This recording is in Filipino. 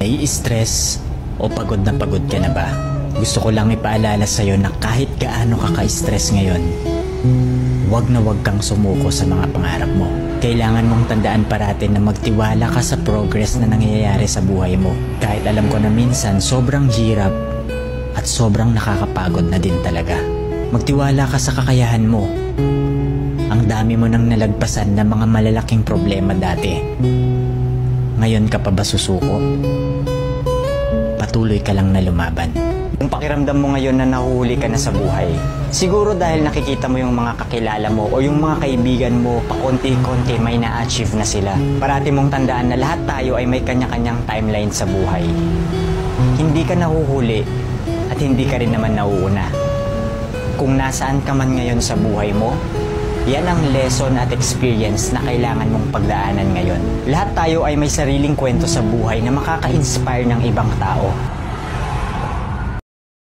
Nai-stress o pagod na pagod ka na ba? Gusto ko lang ipaalala sa'yo na kahit gaano ka ka-stress ngayon, wag na wag kang sumuko sa mga pangarap mo. Kailangan mong tandaan parati na magtiwala ka sa progress na nangyayari sa buhay mo. Kahit alam ko na minsan sobrang hirap at sobrang nakakapagod na din talaga. Magtiwala ka sa kakayahan mo. Ang dami mo nang nalagpasan na mga malalaking problema dati. Ngayon ka pa ba susuko? Patuloy ka lang na lumaban. Kung pakiramdam mo ngayon na nahuhuli ka na sa buhay, siguro dahil nakikita mo yung mga kakilala mo o yung mga kaibigan mo, pakonti-konti may na-achieve na sila. Parati mong tandaan na lahat tayo ay may kanya-kanyang timeline sa buhay. Hindi ka nahuhuli at hindi ka rin naman nauuna. Kung nasaan ka man ngayon sa buhay mo, yan ang lesson at experience na kailangan mong pagdaanan ngayon. Lahat tayo ay may sariling kwento sa buhay na makaka-inspire ng ibang tao.